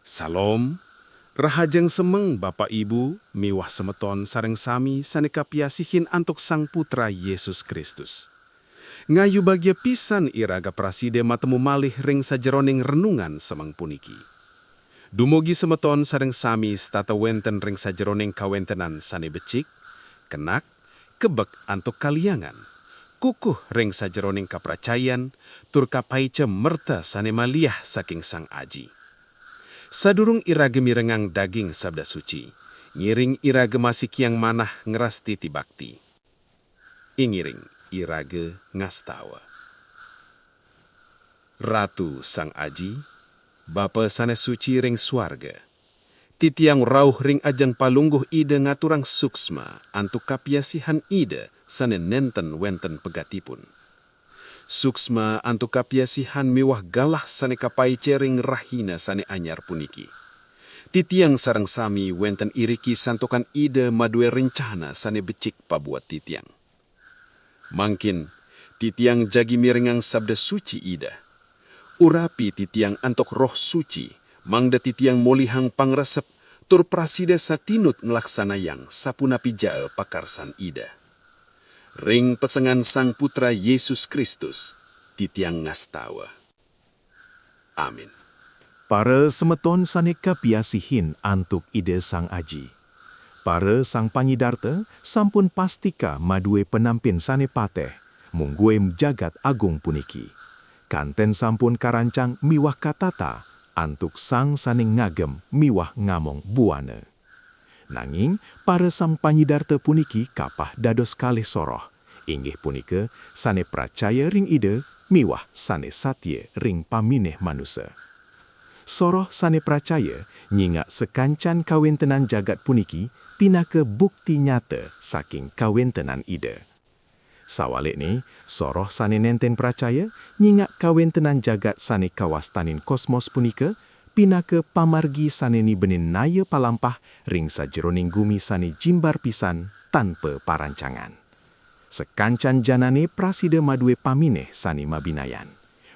Salom, rahajeng semeng Bapak Ibu, miwah semeton sareng sami saneka piasihin antuk Sang Putra Yesus Kristus. Ngayu bagya pisan iraga praside matemu malih ring sajeroning renungan semeng puniki. Dumugi semeton sareng sami stata wenten ring sajeroning kawentenan sane becik, kenak, kebek antuk kaliangan. Kukuh ring sajeroning kapracayan, tur kapaice merta sane maliah saking Sang Aji. Sadurung irage mirengang daging sabda suci, ngiring irage masik yang manah ngerasti tibakti. Ingiring irage ngastawa. Ratu Sang Aji, Bapa sane suci ring swarga, titiang rauh ring ajang palungguh ide ngaturang suksma antuk kapiasihan ide sane nenten wenten pegatipun. Suksma antuk kapiasihan miwah galah sane kapaice ring rahina sane anyar puniki. Titiang sareng sami wenten iriki santokan ide madue rencana sane becik pabuat titiang. Mangkin titiang jagi mirengang sabda suci ida. Urapi titiang antok roh suci, mangda titiang molihang pangresep, tur prasida satinut ngelaksanayang sapunapi jae pakarsan ida. Ring pesengan Sang Putra Yesus Kristus, titiang ngastawa. Amin. Para semeton saneka piasihin antuk ide Sang Aji. Para sang panyidarta sampun pastika madue penampin sane pateh, munggue jagat agung puniki. Kanten sampun karancang miwah katata, antuk sang saning ngagem miwah ngamong buana. Nanging, para sang panyidarta puniki kapah dados kalih soroh, inggih punika sane pracaya ring ide, miwah sane satye ring pamineh manusa. Soroh sane pracaya nyingak sekancan kawentenan jagat puniki pinake bukti nyata saking kawentenan ide. Sawalekne, soroh sane nenten pracaya nyingak kawentenan jagat sane kawastanin kosmos punika pinake pamargi sane ni benin naya palampah ring sajeroning gumi sane jimbar pisan tanpa parancangan. Sekancan janane prasida madue pamineh sane mabinayan.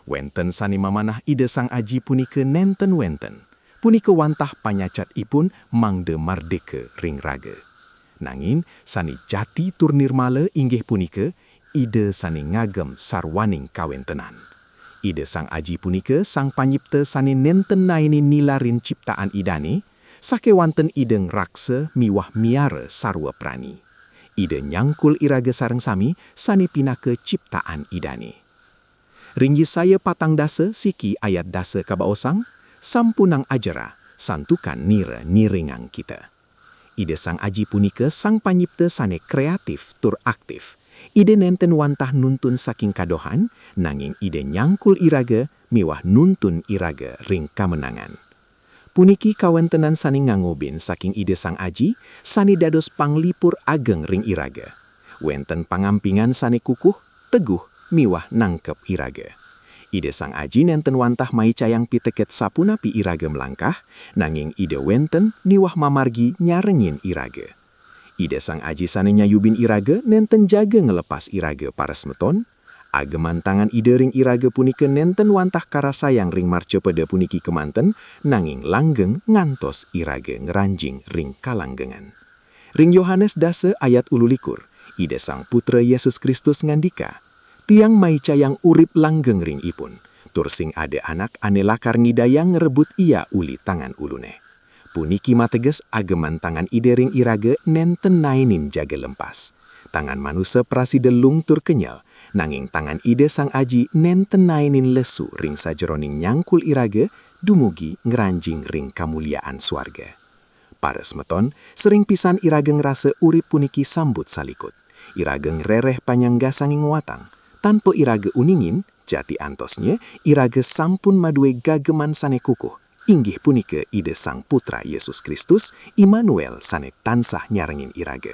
Wenten sane mamanah ide Sang Aji punika nenten wenten. Punika wantah panyacat ipun mangde mardeka ring raga. Nangin sane jati tur nirmala inggih punika ide sane ngagem sarwaning kawentenan. Ide Sang Aji punika sang panyipta sane nenten naini nilarin ciptaan idane, sake wanten ideng raksa miwah miara sarwa prani. Ide nyangkul iraga sareng sami sane pinake ciptaan idane. Ring Yesaya 4 dasa siki ayat dasa kabaosang, sampunang ajara, santukan nira niringang kita. Ide Sang Aji punika sang panyipta sane kreatif tur aktif. Ide nenten wantah nuntun saking kadohan, nanging ide nyangkul iraga miwah nuntun iraga ring kamenangan. Puniki kawentenan sane ngangobin saking ide Sang Aji, sane dados panglipur ageng ring iraga. Wenten pangampingan sane kukuh, teguh, miwah nangkep iraga. Ide Sang Aji nenten wantah maicayang piteket sapunapi iraga melangkah, nanging ide wenten niwah mamargi nyarengin iraga. Ide Sang Aji sane nyayubin iraga nenten jaga ngelepas iraga para semeton. Ageman tangan ide ring iraga punika nenten wantah karasayang ring marcepeda puniki kemanten, nanging langgeng ngantos iraga ngeranjing ring kalanggengan. Ring Yohanes dasa ayat 11, ide Sang Putra Yesus Kristus ngandika, tiang maicayang urip langgeng ring ipun, tur sing ade anak ane lakar ngidayang ngerebut ia uli tangan ulune. Puniki mateges ageman tangan ide ring iraga nenten nainin jaga lempas. Tangan manusia prasida lung tur kenyal, nanging tangan ide Sang Aji nenten nainin lesu ring sajeroning nyangkul iraga dumugi ngeranjing ring kamuliaan swarga. Para semeton, sering pisan iraga ngerasa urip puniki sambut salikut. Iraga ngerereh panyangga sanging watang. Tanpa iraga uningin, jati antosnya iraga sampun madue gageman sane kukuh. Inggih punika ide Sang Putra Yesus Kristus, Immanuel sane tansah nyarengin iraga.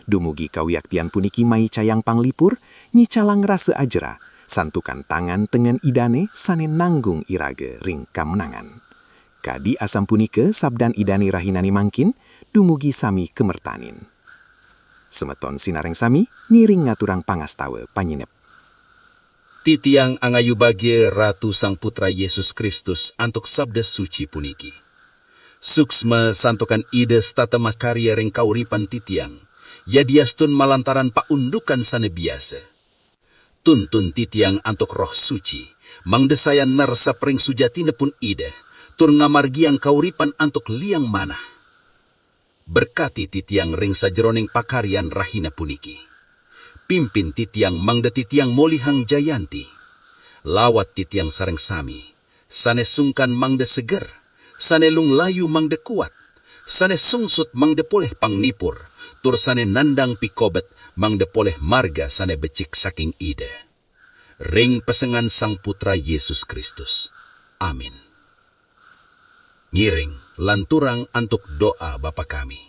Dumugi kawiaktian puniki maicayang panglipur, nyicalang rasa ajera, santukan tangan tengen idane sane nanggung iraga ring kamenangan. Kadi asam punika sabdan idane rahinani mangkin, dumugi sami kemertanin. Semeton sinareng sami, niring ngaturang pangastawa panyinep. Titiang angayu bagye Ratu Sang Putra Yesus Kristus antuk sabda suci puniki. Suksma santokan ide stata makarya ring kauripan titiang, yadiastun malantaran paundukan sane biasa. Tuntun titiang antuk roh suci, mangdesayan narsa pring sujatina pun ide, tur ngamargiang kauripan antuk liang manah. Berkati titiang ring sajeroning pakarian rahina puniki. Pimpin titiang mangda titiang molihang jayanti. Lawat titiang sareng sami, sane sungkan mangda seger, sane lung layu mangda kuat, sane sungsut mangda poleh pangnipur, tur sane nandang pikobet mangda poleh marga sane becik saking ide. Ring pesengan Sang Putra Yesus Kristus. Amin. Ngiring lanturang antuk doa Bapa kami.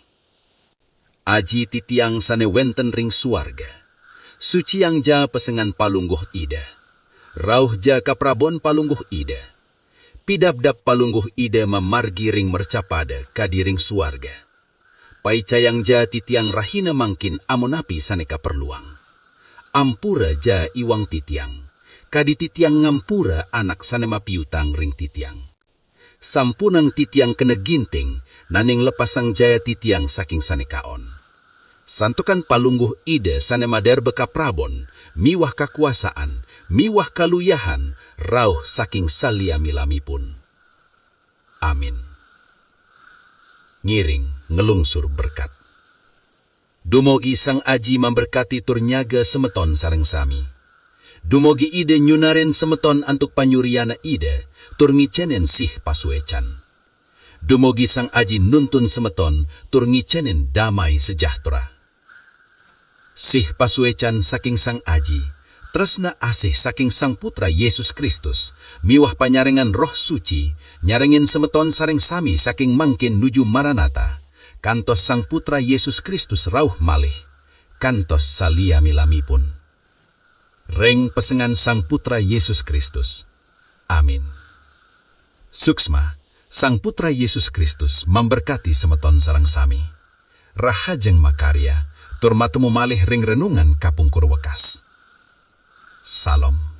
Aji titiang sane wenten ring suarga, suci yang ja pesengan palungguh ida. Rauh ja kaprabon palungguh ida. Pidabdap palungguh ida memargi ring mercapada kadiring suarga. Paicayang ja titiang rahina mangkin amonapi sane kaperluang. Ampura ja iwang titiang. Kadi titiang ngampura anak sane mapiutang ring titiang. Sampunang titiang kena ginting, naning lepasang jaya titiang saking sane kaon. Santukan palungguh ide sane madar beka prabon, miwah kakuasaan, miwah kaluyahan, rauh saking salia milami pun. Amin. Ngiring ngelungsur berkat. Dumogi Sang Aji memberkati turnyaga semeton sareng sami. Dumogi ide nyunaren semeton antuk panyuriana ide, tur ngicenen sih pasuecan. Dumogi Sang Aji nuntun semeton, tur ngicenen damai sejahtera. Sih pasuecan saking Sang Aji, tresna asih saking Sang Putra Yesus Kristus, miwah panyarengan roh suci, nyarengin semeton sareng sami saking mangkin nuju Maranatha, kantos Sang Putra Yesus Kristus rauh malih, kantos salia milami pun. Reng pesengan Sang Putra Yesus Kristus. Amin. Suksma, Sang Putra Yesus Kristus memberkati semeton sareng sami. Rahajeng makarya, tur matemu malih ring renungan kapungkur wekas. Salam.